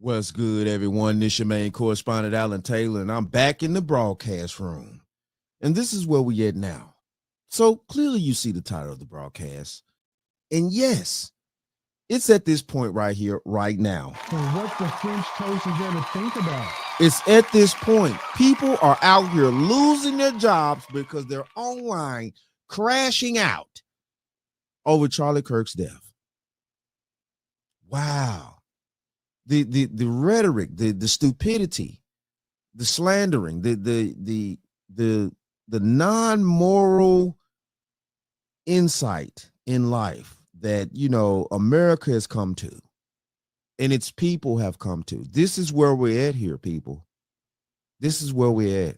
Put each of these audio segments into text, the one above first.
What's good, everyone? This your main correspondent, Alan Taylor, and I'm back in the broadcast room. And this is where we at now. So clearly you see the title of the broadcast. And yes, it's at this point right here, right now. So what the French toast is there to think about? It's at this point. People are out here losing their jobs because they're online crashing out over Charlie Kirk's death. Wow. The rhetoric, the stupidity, the slandering, the non-moral insight in life that America has come to and its people have come to. This is where we're at here, people. This is where we're at.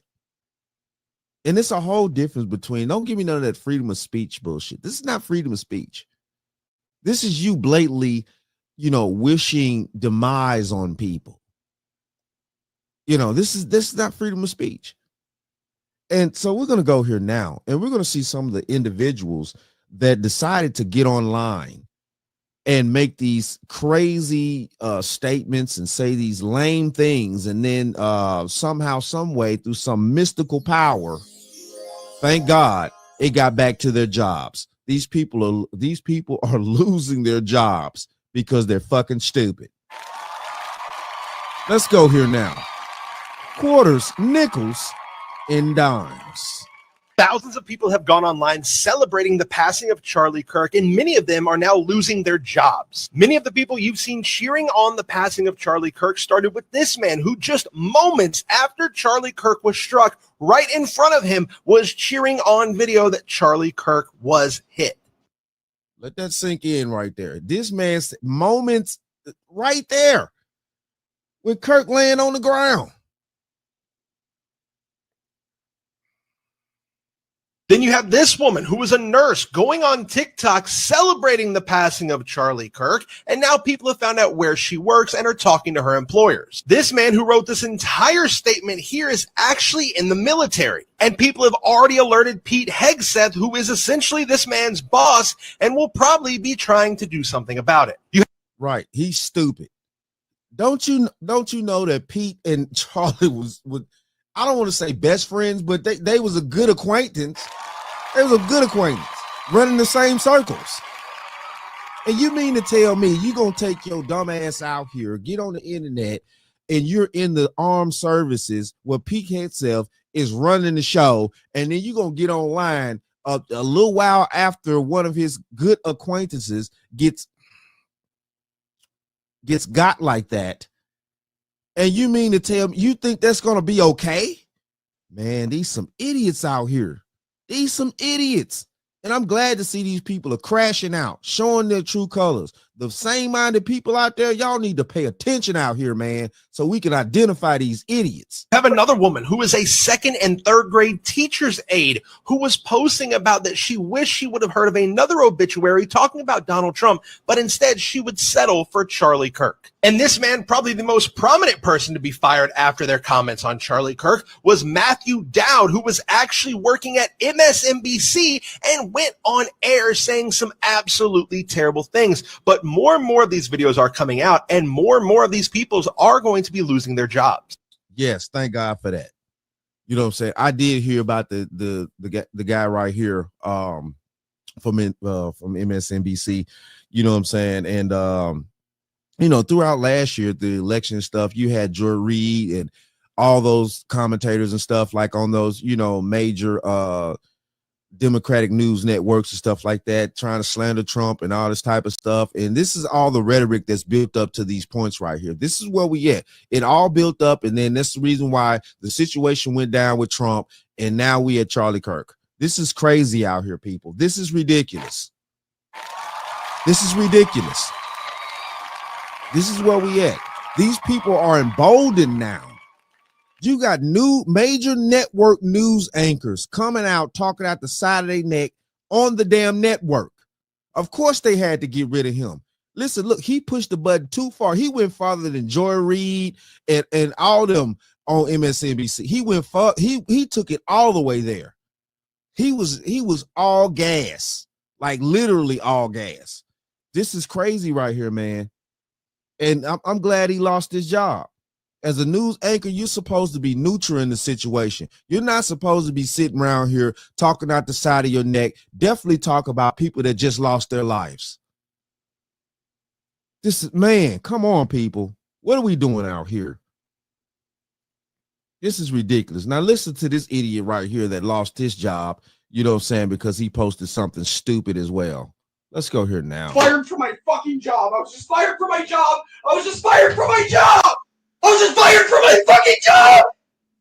And it's a whole difference between, don't give me none of that freedom of speech bullshit. This is not freedom of speech. This is you blatantly wishing demise on people. This is not freedom of speech. And so we're going to go here now, and we're going to see some of the individuals that decided to get online and make these crazy statements and say these lame things. And then somehow, some way, through some mystical power, thank God, it got back to their jobs. These people are losing their jobs because they're fucking stupid. Let's go here now. Quarters, nickels, and dimes. Thousands of people have gone online celebrating the passing of Charlie Kirk, and many of them are now losing their jobs. Many of the people you've seen cheering on the passing of Charlie Kirk started with this man who just moments after Charlie Kirk was struck, right in front of him, was cheering on video that Charlie Kirk was hit. Let that sink in right there. This man's moments right there with Kirk laying on the ground. Then you have this woman who was a nurse going on TikTok celebrating the passing of Charlie Kirk, and now people have found out where she works and are talking to her employers. This man who wrote this entire statement here is actually in the military, and people have already alerted Pete Hegseth, who is essentially this man's boss, and will probably be trying to do something about it. Right, he's stupid. Don't you know that Pete and Charlie was I don't want to say best friends, but they was a good acquaintance. They was a good acquaintance, running the same circles. And you mean to tell me you gonna take your dumb ass out here, get on the internet, and you're in the armed services where Pete Hegseth is running the show, and then you gonna get online a little while after one of his good acquaintances gets got like that. And you mean to tell me you think that's going to be okay? Man, these some idiots out here. These some idiots. And I'm glad to see these people are crashing out, showing their true colors. The same-minded people out there, y'all need to pay attention out here, man, so we can identify these idiots. Have another woman who is a second and third grade teacher's aide who was posting about that she wished she would have heard of another obituary talking about Donald Trump, but instead she would settle for Charlie Kirk. And this man, probably the most prominent person to be fired after their comments on Charlie Kirk, was Matthew Dowd, who was actually working at MSNBC and went on air saying some absolutely terrible things. But more and more of these videos are coming out, and more of these people are going to be losing their jobs. Yes, thank God for that. You know what I'm saying? I did hear about the guy right here from MSNBC. You know what I'm saying? And throughout last year, the election stuff, you had Joy Reid and all those commentators and stuff like on those, major Democratic news networks and stuff like that, trying to slander Trump and all this type of stuff. And this is all the rhetoric that's built up to these points right here. This is where we at. It all built up, and then that's the reason why the situation went down with Trump, and now we at Charlie Kirk. This is crazy out here, people. This is ridiculous. This is ridiculous. This is where we at. These people are emboldened now. You got new major network news anchors coming out talking out the side of their neck on the damn network. Of course they had to get rid of him. Listen, look, he pushed the button too far. He went farther than Joy Reid and all them on MSNBC. He went far. He took it all the way there. He was all gas, like literally all gas. This is crazy right here, man. And I'm glad he lost his job. As a news anchor, you're supposed to be neutral in the situation. You're not supposed to be sitting around here talking out the side of your neck. Definitely talk about people that just lost their lives. This is, man, come on, people. What are we doing out here? This is ridiculous. Now listen to this idiot right here that lost his job, you know what I'm saying, because he posted something stupid as well. Let's go here now. Fired from my fucking job. I was just fired from my job. I was just fired from my job. I was just fired from my fucking job.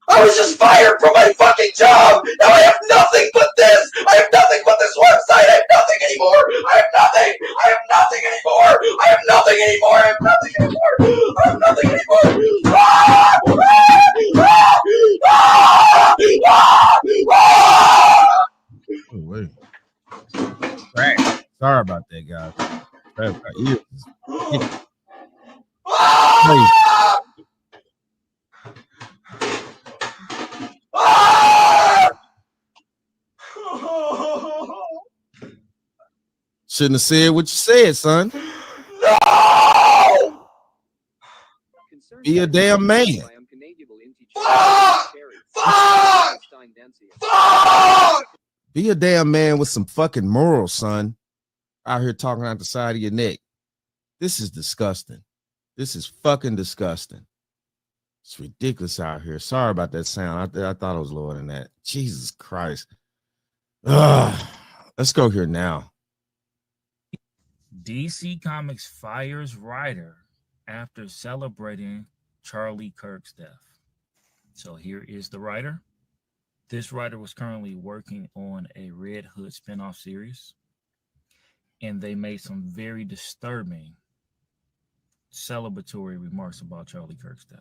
I was just fired from my fucking job. Now I have nothing but this. I have nothing but this website. I have nothing anymore. I have nothing. I have nothing anymore. I have nothing anymore. I have nothing anymore. I have nothing anymore. Ah! Ah! Ah! Ah! Ah! Oh, wait. Right. Sorry about that, guys. Sorry about ears. Ah! Ah! Shouldn't have said what you said, son. No! Be a damn man. Fuck! Fuck! Fuck! Be a damn man with some fucking morals, son. Out here talking out the side of your neck. This is disgusting. This is fucking disgusting. It's ridiculous out here. Sorry about that sound. I thought it was lower than that. Jesus Christ. Let's go here now. DC Comics fires writer after celebrating Charlie Kirk's death. So here is the writer. This writer was currently working on a Red Hood spinoff series, and they made some very disturbing celebratory remarks about Charlie Kirk's death.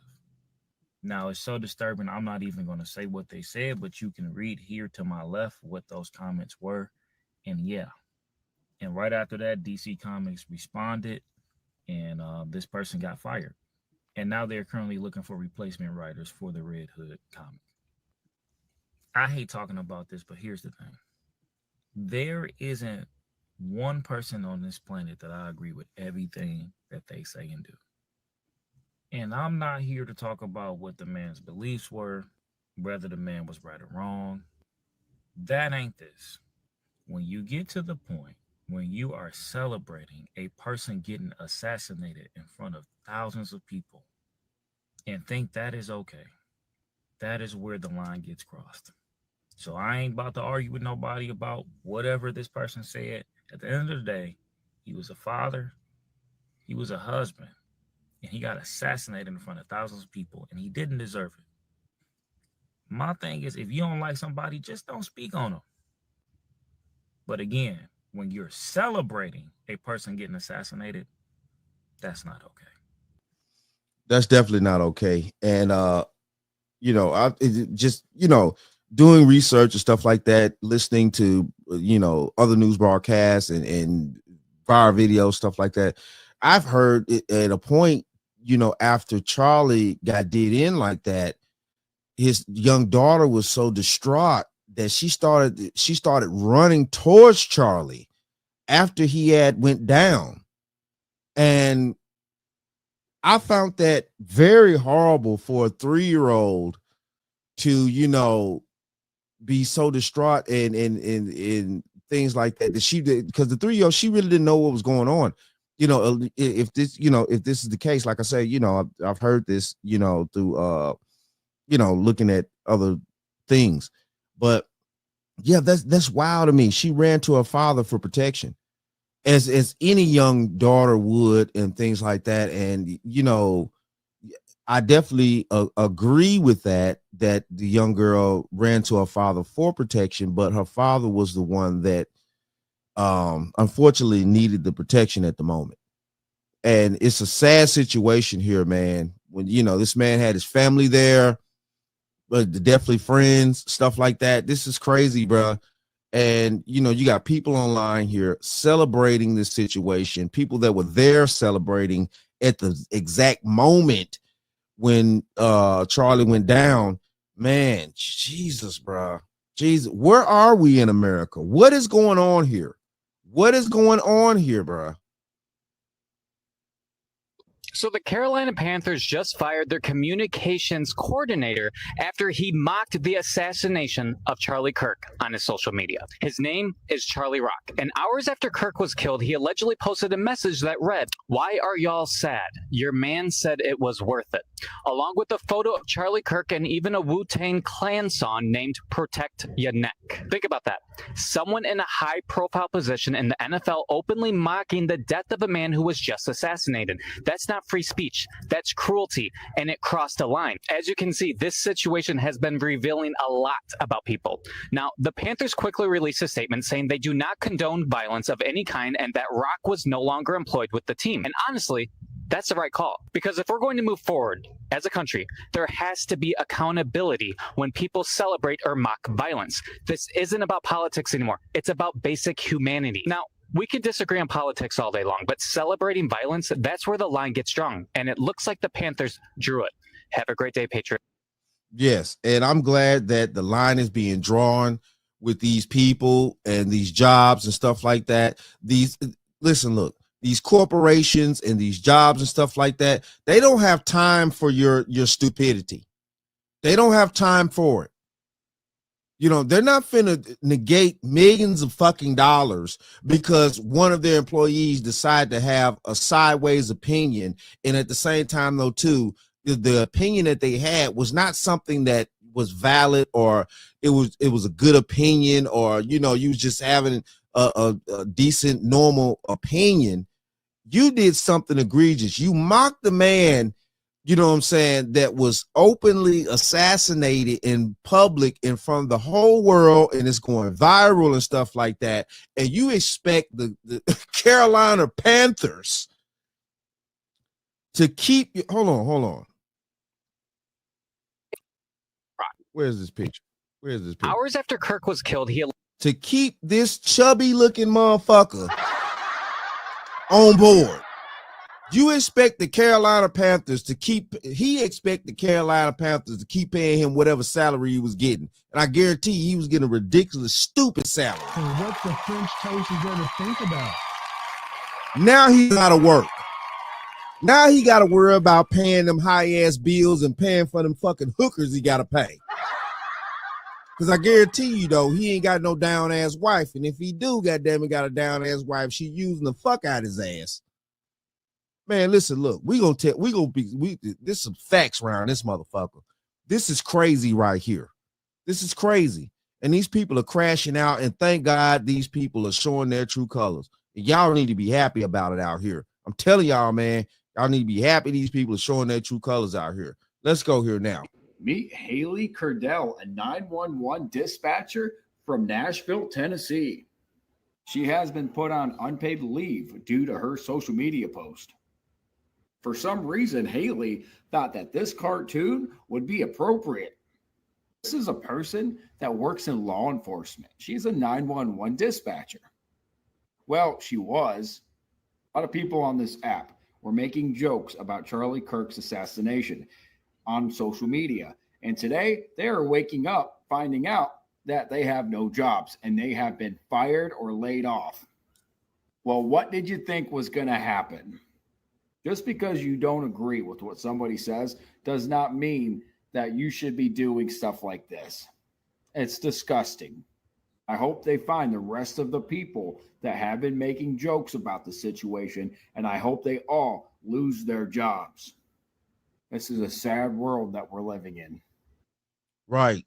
Now, it's so disturbing, I'm not even going to say what they said, but you can read here to my left what those comments were. And yeah. And right after that, DC Comics responded, and this person got fired. And now they're currently looking for replacement writers for the Red Hood comic. I hate talking about this, but here's the thing. There isn't one person on this planet that I agree with everything that they say and do. And I'm not here to talk about what the man's beliefs were, whether the man was right or wrong. That ain't this. When you get to the point when you are celebrating a person getting assassinated in front of thousands of people and think that is okay, that is where the line gets crossed. So I ain't about to argue with nobody about whatever this person said. At the end of the day, he was a father, he was a husband, and he got assassinated in front of thousands of people, and he didn't deserve it. My thing is, if you don't like somebody, just don't speak on them. But again, when you're celebrating a person getting assassinated, that's not okay. That's definitely not okay. And doing research and stuff like that, listening to other news broadcasts and viral videos, stuff like that. I've heard it at a point, after Charlie got did in like that, his young daughter was so distraught that she started running towards Charlie after he had went down. And I found that very horrible for a 3-year-old to, be so distraught and things like that. That she did, because the 3-year-old, she really didn't know what was going on. If this is the case, like I say, I've heard this, through looking at other things. But yeah, that's wild to me. She ran to her father for protection, as any young daughter would, and things like that. And I definitely agree with that the young girl ran to her father for protection, but her father was the one that unfortunately needed the protection at the moment. And it's a sad situation here, man, when this man had his family there, but definitely friends, stuff like that. This is crazy, bro. And you got people online here celebrating this situation, people that were there celebrating at the exact moment when Charlie went down. Man, Jesus, bro. Jesus, where are we in America? What is going on here? What is going on here, bro? So the Carolina Panthers just fired their communications coordinator after he mocked the assassination of Charlie Kirk on his social media. His name is Charlie Rock, and hours after Kirk was killed, he allegedly posted a message that read, "Why are y'all sad? Your man said it was worth it," along with a photo of Charlie Kirk and even a Wu-Tang Clan song named "Protect Ya Neck." Think about that. Someone in a high-profile position in the NFL openly mocking the death of a man who was just assassinated. That's not free speech. That's cruelty, and it crossed a line. As you can see, this situation has been revealing a lot about people. Now, the Panthers quickly released a statement saying they do not condone violence of any kind and that Rock was no longer employed with the team. And honestly, that's the right call. Because if we're going to move forward as a country, there has to be accountability when people celebrate or mock violence. This isn't about politics anymore. It's about basic humanity. Now, we can disagree on politics all day long, but celebrating violence, that's where the line gets drawn. And it looks like the Panthers drew it. Have a great day, Patriot. Yes, and I'm glad that the line is being drawn with these people and these jobs and stuff like that. Listen, look, these corporations and these jobs and stuff like that, they don't have time for your stupidity. They don't have time for it. You know, they're not finna negate millions of fucking dollars because one of their employees decide to have a sideways opinion. And at the same time, though, too, the opinion that they had was not something that was valid, or it was a good opinion, or, you know, you was just having a decent, normal opinion. You did something egregious. You mocked the man, you know what I'm saying, that was openly assassinated in public in front of the whole world, and it's going viral and stuff like that. And you expect the Carolina Panthers to keep, hold on. Where's this picture? Hours after Kirk was killed, to keep this chubby looking motherfucker on board. You expect the Carolina Panthers to keep paying him whatever salary he was getting. And I guarantee he was getting a ridiculous, stupid salary. And what the French toast is there to think about? Now he gotta work. Now he gotta worry about paying them high ass bills and paying for them fucking hookers he gotta pay. Because I guarantee you, though, he ain't got no down ass wife. And if he do, goddamn it, got a down ass wife, she using the fuck out his ass. Man, listen, look, there's some facts around this motherfucker. This is crazy right here. This is crazy. And these people are crashing out, and thank God these people are showing their true colors. And y'all need to be happy about it out here. I'm telling y'all, man, y'all need to be happy these people are showing their true colors out here. Let's go here now. Meet Haley Curdell, a 911 dispatcher from Nashville, Tennessee. She has been put on unpaid leave due to her social media post. For some reason, Haley thought that this cartoon would be appropriate. This is a person that works in law enforcement. She's a 911 dispatcher. Well, she was. A lot of people on this app were making jokes about Charlie Kirk's assassination on social media. And today they are waking up, finding out that they have no jobs and they have been fired or laid off. Well, what did you think was going to happen? Just because you don't agree with what somebody says does not mean that you should be doing stuff like this. It's disgusting. I hope they find the rest of the people that have been making jokes about the situation, and I hope they all lose their jobs. This is a sad world that we're living in. Right.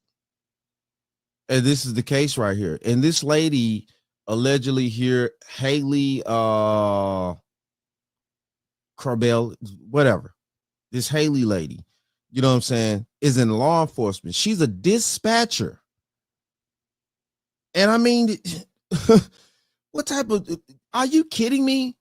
And this is the case right here. And this lady allegedly here, Haley Carbell, whatever. This Haley lady, you know what I'm saying, is in law enforcement. She's a dispatcher. And I mean, what type of, are you kidding me?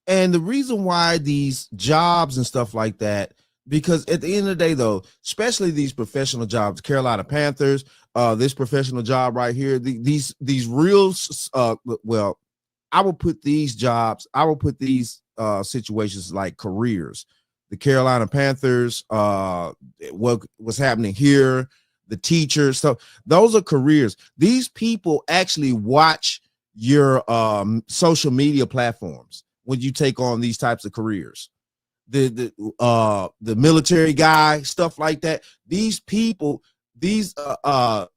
And the reason why these jobs and stuff like that, because at the end of the day, though, especially these professional jobs, Carolina Panthers, this professional job right here, these real, well, I will put these situations like careers. The Carolina Panthers, what was happening here, the teachers, so those are careers. These people actually watch your social media platforms when you take on these types of careers. the military guy, stuff like that. These people, the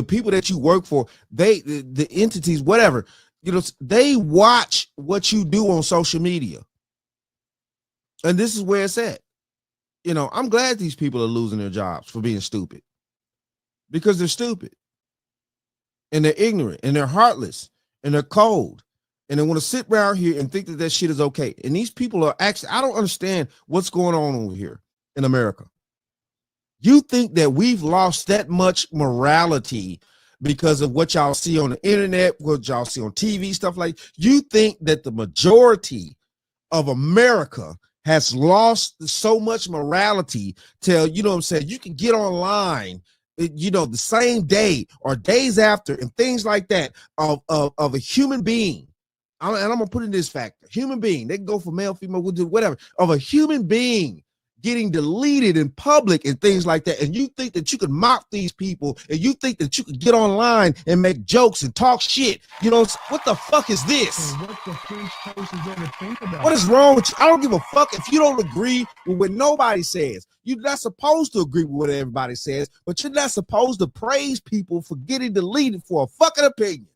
people that you work for, the entities, whatever, they watch what you do on social media. And this is where it's at. I'm glad these people are losing their jobs for being stupid, because they're stupid and they're ignorant and they're heartless and they're cold and they want to sit around here and think that shit is okay. And these people are actually, I don't understand what's going on over here in America. You think that we've lost that much morality because of what y'all see on the internet, what y'all see on TV, stuff like, you think that the majority of America has lost so much morality till, you can get online, the same day or days after and things like that of a human being. And I'm gonna put in this factor: human being. They can go for male, female, we'll do whatever, of a human being getting deleted in public and things like that. And you think that you could mock these people, and you think that you could get online and make jokes and talk shit. What the fuck is this? What the French toast is going to think about? What is wrong with you? I don't give a fuck if you don't agree with what nobody says. You're not supposed to agree with what everybody says, but you're not supposed to praise people for getting deleted for a fucking opinion.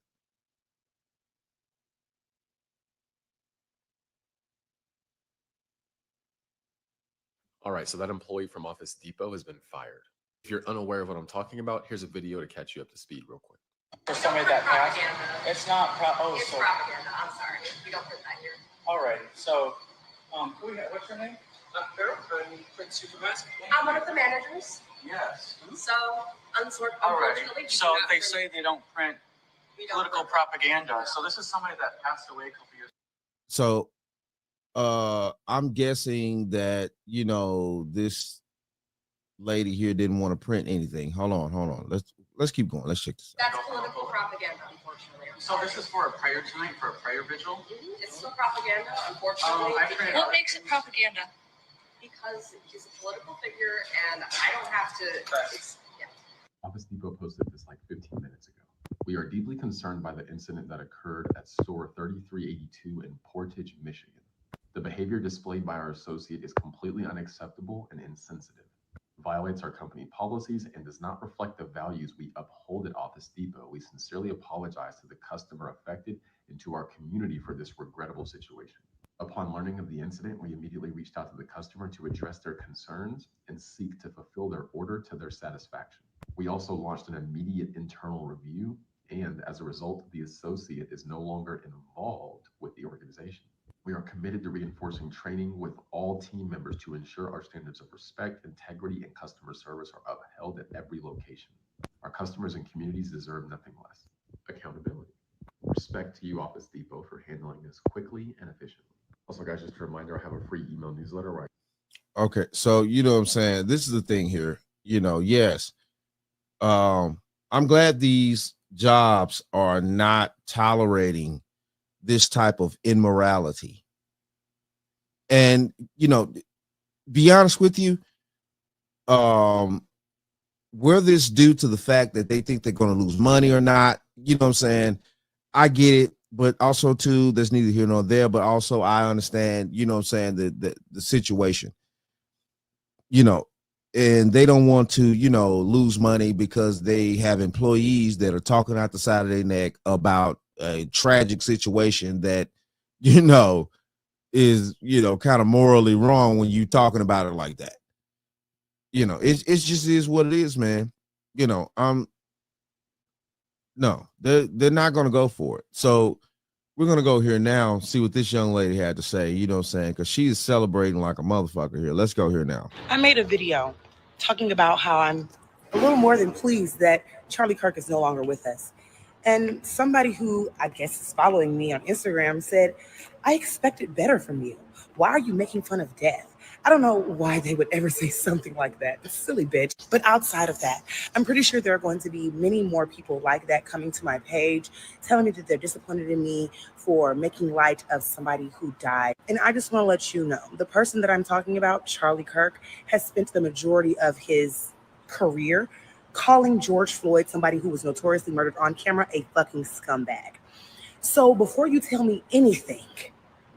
All right, so that employee from Office Depot has been fired. If you're unaware of what I'm talking about, here's a video to catch you up to speed real quick. For somebody that passed, it's not It's propaganda. I'm sorry. We don't put that here. Alrighty, so, what's your name? Kirk. I'm print supervisor. I'm one of the managers. Yes. So, unfortunately, Alrighty, we so do not they print- say they don't print we don't political print. propaganda. So this is somebody that passed away a couple years ago. So I'm guessing that this lady here didn't want to print anything. Hold on. Let's keep going. Let's check this out. That's political propaganda, unfortunately. I'm So sorry. this is for a prayer tonight, for a prayer vigil? It's still propaganda, unfortunately. What makes it propaganda? Because he's a political figure, and I don't have to. Office Depot posted this like 15 minutes ago. We are deeply concerned by the incident that occurred at store 3382 in Portage, Michigan. The behavior displayed by our associate is completely unacceptable and insensitive, violates our company policies, and does not reflect the values we uphold at Office Depot. We sincerely apologize to the customer affected and to our community for this regrettable situation. Upon learning of the incident, we immediately reached out to the customer to address their concerns and seek to fulfill their order to their satisfaction. We also launched an immediate internal review, and as a result, the associate is no longer involved with the organization. We are committed to reinforcing training with all team members to ensure our standards of respect, integrity, and customer service are upheld at every location. Our customers and communities deserve nothing less. Accountability. Respect to you, Office Depot, for handling this quickly and efficiently. Also, guys, just a reminder, I have a free email newsletter right. Okay, so what I'm saying, this is the thing here. Yes. I'm glad these jobs are not tolerating this type of immorality. And be honest with you, whether it's due to the fact that they think they're going to lose money or not, I get it, but also too, there's neither here nor there, but also I understand, the situation, and they don't want to, lose money because they have employees that are talking out the side of their neck about a tragic situation that, is, kind of morally wrong when you talking about it like that. It's just is what it is, man. No, they're not going to go for it. So we're going to go here now, see what this young lady had to say, because she is celebrating like a motherfucker here. Let's go here now. I made a video talking about how I'm a little more than pleased that Charlie Kirk is no longer with us. And somebody who I guess is following me on Instagram said, I expected better from you. Why are you making fun of death? I don't know why they would ever say something like that. It's silly, bitch. But outside of that, I'm pretty sure there are going to be many more people like that coming to my page, telling me that they're disappointed in me for making light of somebody who died. And I just want to let you know, the person that I'm talking about, Charlie Kirk, has spent the majority of his career calling George Floyd, somebody who was notoriously murdered on camera, a fucking scumbag. So before you tell me anything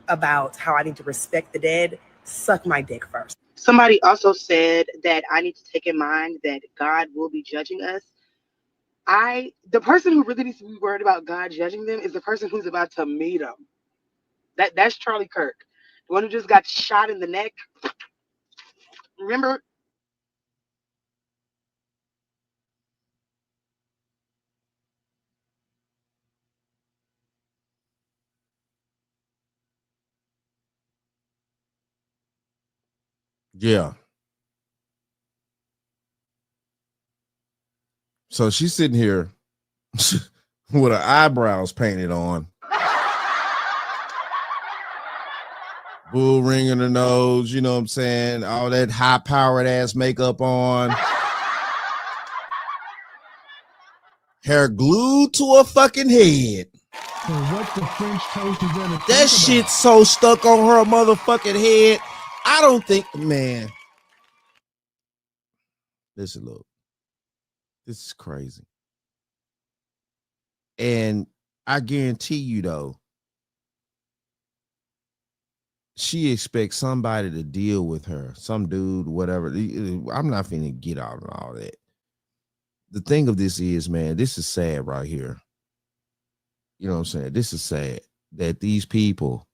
about how I need to respect the dead, suck my dick first. Somebody also said that I need to take in mind that God will be judging us. The person who really needs to be worried about God judging them is the person who's about to meet him. That's Charlie Kirk, the one who just got shot in the neck. Remember? Yeah. So she's sitting here with her eyebrows painted on, bull ring in her nose, you know what I'm saying? All that high powered ass makeup on, hair glued to her fucking head. So what the French toast is gonna That shit's so stuck on her motherfucking head. I don't think, man. Listen, look, this is crazy. And I guarantee you, though, she expects somebody to deal with her, some dude, whatever. I'm not finna get out and all that. The thing of this is, man, this is sad right here. You know what I'm saying? This is sad that these people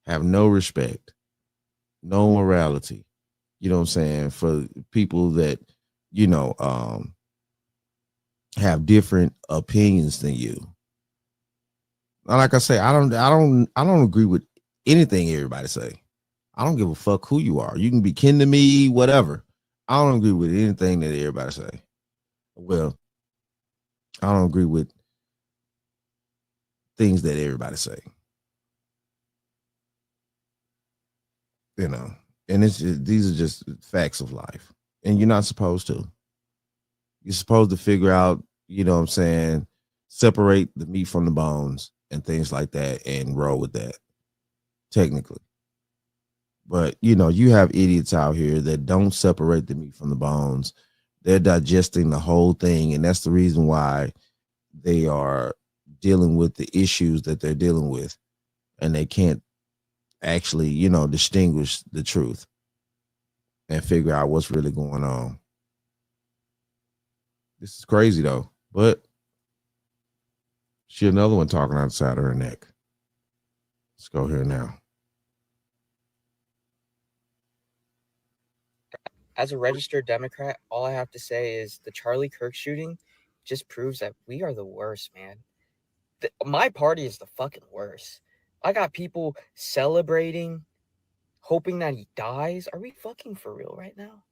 have no respect, no morality. You know what I'm saying? For people that, you know, have different opinions than you. Like I say, I don't agree with anything everybody say. I don't give a fuck who you are. You can be kin to me, whatever. I don't agree with anything that everybody say. Well, I don't agree with things that everybody say. You know, and these are just facts of life. And you're not supposed to. You're supposed to figure out, you know what I'm saying, separate the meat from the bones and things like that and roll with that, technically. But, you know, you have idiots out here that don't separate the meat from the bones. They're digesting the whole thing. And that's the reason why they are dealing with the issues that they're dealing with. And they can't actually, you know, distinguish the truth and figure out what's really going on. This is crazy, though. But she another one talking outside of her neck. Let's go here now. As a registered Democrat, all I have to say is the Charlie Kirk shooting just proves that we are the worst, man. My party is the fucking worst. I got people celebrating, hoping that he dies. Are we fucking for real right now?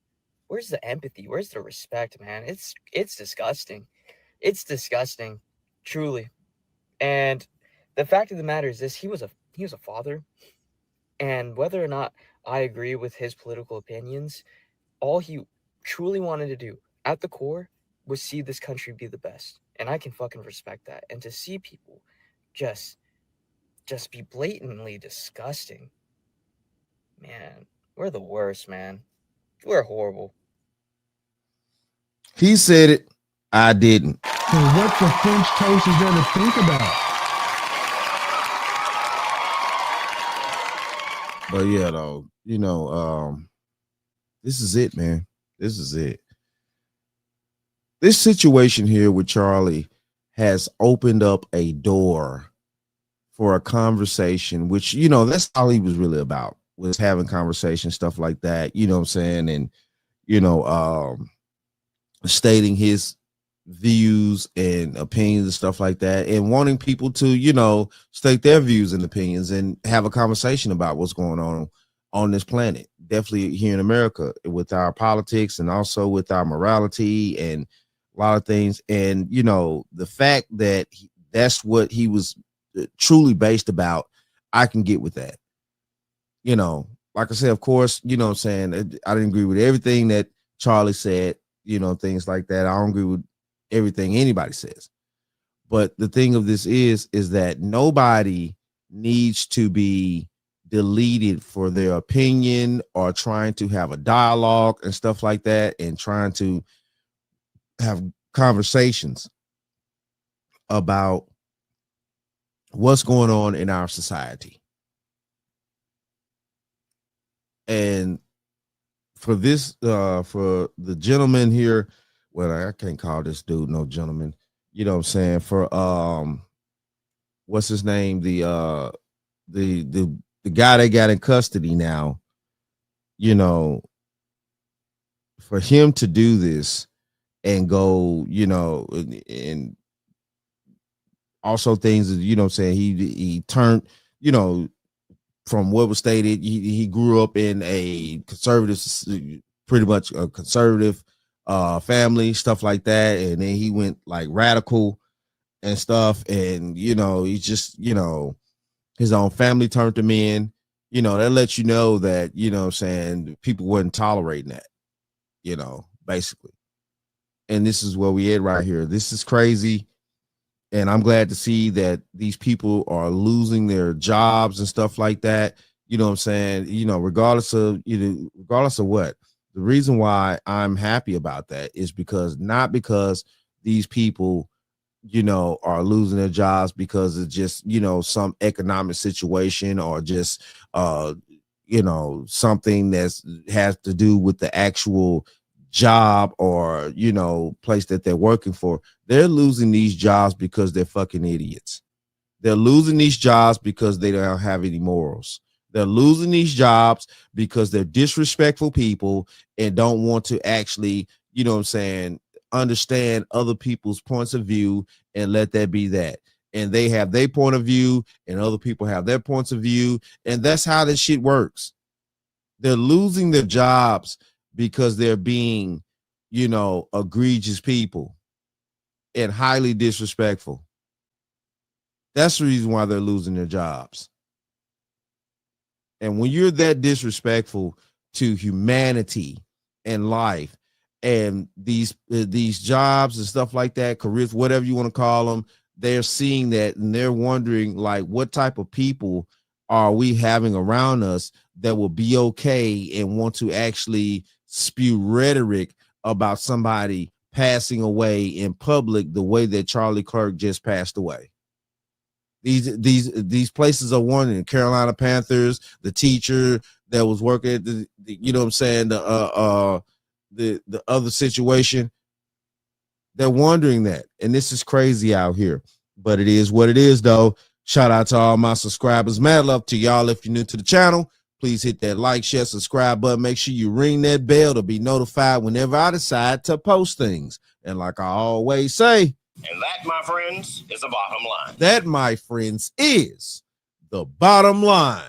Where's the empathy? Where's the respect, man? It's disgusting. It's disgusting, truly. And the fact of the matter is this: he was a father, and whether or not I agree with his political opinions, all he truly wanted to do at the core was see this country be the best. And I can fucking respect that. And to see people just be blatantly disgusting, man, we're the worst, man. We're horrible. He said it. I didn't. So what the French toast is there to think about? But yeah, though, you know, this is it, man. This is it. This situation here with Charlie has opened up a door for a conversation, which, you know, that's all he was really about, was having conversation, stuff like that, you know what I'm saying? And, you know, stating his views and opinions and stuff like that, and wanting people to, you know, state their views and opinions and have a conversation about what's going on this planet. Definitely here in America with our politics and also with our morality and a lot of things. And, you know, the fact that that's what he was truly based about, I can get with that. You know, like I said, of course, you know what I'm saying, I didn't agree with everything that Charlie said, you know, things like that. I don't agree with everything anybody says. But the thing of this is that nobody needs to be deleted for their opinion or trying to have a dialogue and stuff like that and trying to have conversations about what's going on in our society. And for this, for the gentleman here, well, I can't call this dude no gentleman. You know what I'm saying? For what's his name? The guy they got in custody now. You know, for him to do this and go, you know, and also things that, you know what I'm saying, he turned, you know, from what was stated, he grew up in a conservative, pretty much a conservative family, stuff like that, and then he went like radical and stuff, and you know, he just, you know, his own family turned him in. You know, that lets you know that, you know what I'm saying, people wasn't tolerating that, you know, basically. And this is where we at right here. This is crazy. And I'm glad to see that these people are losing their jobs and stuff like that. You know what I'm saying? You know, regardless of, you know, regardless of what, the reason why I'm happy about that is not because these people, you know, are losing their jobs because of just, you know, some economic situation or just, you know, something that's has to do with the actual job or, you know, place that they're working for. They're losing these jobs because they're fucking idiots. They're losing these jobs because they don't have any morals. They're losing these jobs because they're disrespectful people and don't want to actually, you know what I'm saying, understand other people's points of view and let that be that. And they have their point of view and other people have their points of view. And that's how this shit works. They're losing their jobs because they're being, you know, egregious people and highly disrespectful. That's the reason why they're losing their jobs. And when you're that disrespectful to humanity and life and these jobs and stuff like that, careers, whatever you want to call them, they're seeing that and they're wondering, like, what type of people are we having around us that will be okay and want to actually spew rhetoric about somebody passing away in public the way that Charlie Kirk just passed away. These places are warning. Carolina Panthers, the teacher that was working at the you know what I'm saying, the other situation, they're wondering that. And this is crazy out here. But it is what it is, though. Shout out to all my subscribers. Mad love to y'all. If you're new to the channel, please hit that like, share, subscribe button. Make sure you ring that bell to be notified whenever I decide to post things. And like I always say, and that, my friends, is the bottom line. That, my friends, is the bottom line.